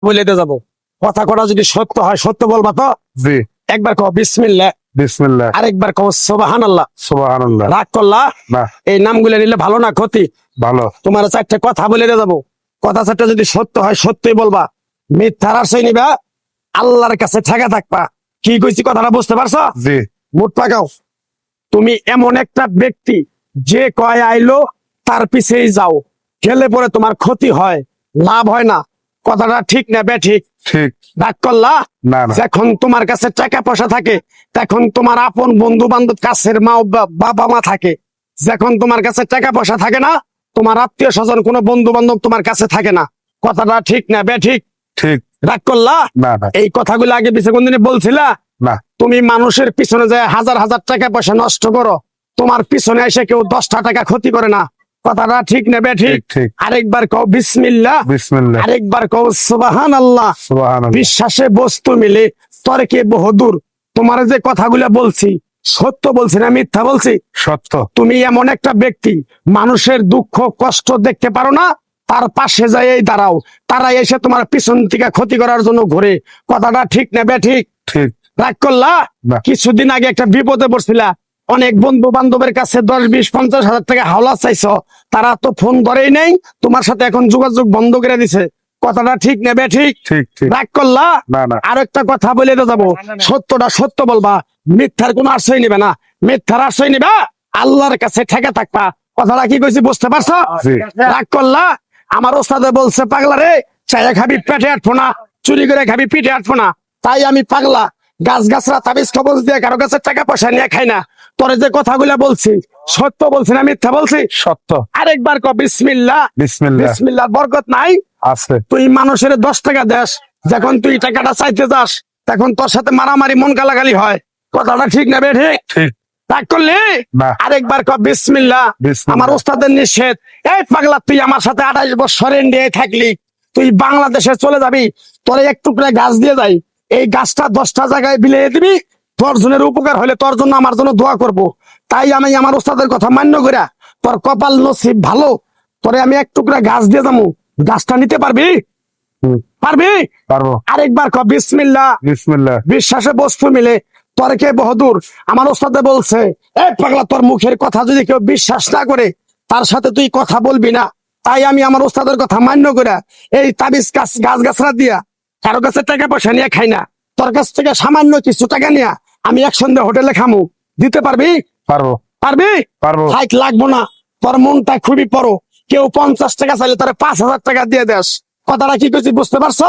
বলে দিয়ে যাবো। কথা কটা যদি সত্য হয় সত্য বলবা তো? জি। একবার কও বিসমিল্লাহ, বিসমিল্লাহ, আরেকবার কও সুবহানাল্লাহ। সুবহানাল্লাহ। রাগ করলা? না, এই নামগুলো নিলে ভালো না ক্ষতি? ভালো। তোমার চারটে কথা বলে দিয়ে যাবো। কথা চারটা যদি সত্য হয় সত্যই বলবা, মিথ্যার আশ্রয় নিবা, আল্লাহর কাছে ঠেকা থাকবা। কি কইছি কথাটা বুঝতে পারছো? জি। মুঠ পাকাও। তুমি এমন একটা ব্যক্তি যে কয় আইলো তার পিছেই যাও, গেলে পরে তোমার ক্ষতি হয়, লাভ হয় না। কথাটা ঠিক না বেঠিক? ঠিক। রাগ করলা? না, না। যখন তোমার কাছে টাকা পয়সা থাকে তখন তোমার আপন বন্ধু বান্ধব, কাছের মা বাবা মা থাকে। যখন তোমার কাছে টাকা পয়সা থাকে না, তোমার আত্মীয় স্বজন কোনো বন্ধু বান্ধব তোমার কাছে থাকে না। কথাটা ঠিক না বেঠিক? ঠিক। রাগ করলা? না, না। এই কথাগুলো আগে পিছে কোনদিনে বলছিলা? না। তুমি মানুষের পিছনে যায় হাজার হাজার টাকা পয়সা নষ্ট করো, তোমার পিছনে এসে কেউ 10টা টাকা ক্ষতি করে না। কথাটা ঠিক না বেঠিক? ঠিক, ঠিক। আরেকবার কও বিসমিল্লাহ, বিসমিল্লাহ, আরেকবার কও সুবহানাল্লাহ। সুবহানাল্লাহ। বিশ্বাসে বস্তু মিলে তর্কে বহুদূর। তোমার যে কথাগুলো বলছি সত্য বলছি না মিথ্যা বলছি? সত্য। তুমি এমন একটা ব্যক্তি, মানুষের দুঃখ কষ্ট দেখতে পারো না, তার পাশে যাই দাঁড়াও, তারা এসে তোমার পিছন থেকে ক্ষতি করার জন্য ঘুরে। কথাটা ঠিক না বেঠিক? ঠিক। রাগ করলা? না। কিছুদিন আগে একটা বিপদে পড়ছিলা, অনেক বন্ধু বান্ধবের কাছে 10, 20, 50 হাজার টাকা হাওলা চাইছো, তারা তো ফোন ধরেই নেই, তোমার সাথে এখন যোগাযোগ বন্ধ করে দিছে। কথাটা ঠিক না বেঠিক? ঠিক, ঠিক। রাগ করলা? না, না। আর একটা কথা বলে দিয়ে যাবো, সত্যটা সত্য বলবা, মিথ্যার কোনো আশ্রয় নিবে না। মিথ্যার আশ্রয় নিবা, আল্লাহর কাছে ঠেকে থাকবা। কথাটা কি কইছি বুঝতে পারছো? জি। রাগ করলা? আমার ওস্তাদে বলছে পাগলা রে, চাইয়া খাবি পেটে আটবো না, চুরি করে খাবি পিঠে আটবো না। তাই আমি পাগলা, গাছ গাছরা তাবিজ কবজ দিয়ে কারো কাছে টাকা পয়সা নিয়ে খাই না। তোরে যে কথাগুলা বলছি সত্য বলছি না মিথ্যা বলছি? সত্য। আরেকবার ক বিসমিল্লাহ। বিসমিল্লাহ। বিসমিল্লাহর বরকত নাই? আছে। তুই মানুষের 10 টাকা দেস, যখন তুই টাকাটা চাইতে যাস তখন তোর সাথে মারামারি মন গালাগালি হয়। কথাটা ঠিক না বেঠিক? ঠিক। রাগ করলি? না। আরেকবার ক বিসমিল্লাহ। বিসমিল্লাহ। আমার ওস্তাদের নিষেধ। এই পাগলা, তুই আমার সাথে 28 বছর ইন্ডিয়ায় থাকলি, তুই বাংলাদেশে চলে যাবি, তোরে এক টুকরা গাছ দিয়ে যাই, এই গাছটা 10টা জায়গায় বিলিয়ে দিবি, তোর জনের উপকার হলে তোর জন্য আমার জন্য দোয়া করব। তাই আমি আমার ওস্তাদের কথা মান্য করিয়া, তোর কপাল নসিব ভালো, তোরে আমি এক টুকরা গাছ দিয়ে যাবো, গাছটা নিতে পারবি? পারবি? পারবো। আরেকবার ক বিসমিল্লাহ। বিসমিল্লাহ। বিশ্বাসে বস্তু মিলে তর্কে বহুদূর। আমার ওস্তাদে বলছে, এই পাগলা, তোর মুখের কথা যদি কেউ বিশ্বাস না করে তার সাথে তুই কথা বলবি না। তাই আমি আমার ওস্তাদের কথা মান্য করে এই তাবিজ গাছ গাছরা দিয়া কারো কাছে টাকা পয়সা নিয়ে খাই না। তোর কাছ থেকে সামান্য কিছু টাকা নিয়ে আমি একসঙ্গে হোটেলে খামু, দিতে পারবি? পারবো। পারবি? পারবো। হাইট লাগবো না, তোর মনটা খুবই বড়। কেউ 50 টাকা চাইলে তারা 5,000 টাকা দিয়ে দেস। কথাটা কি কইছি বুঝতে পারছ?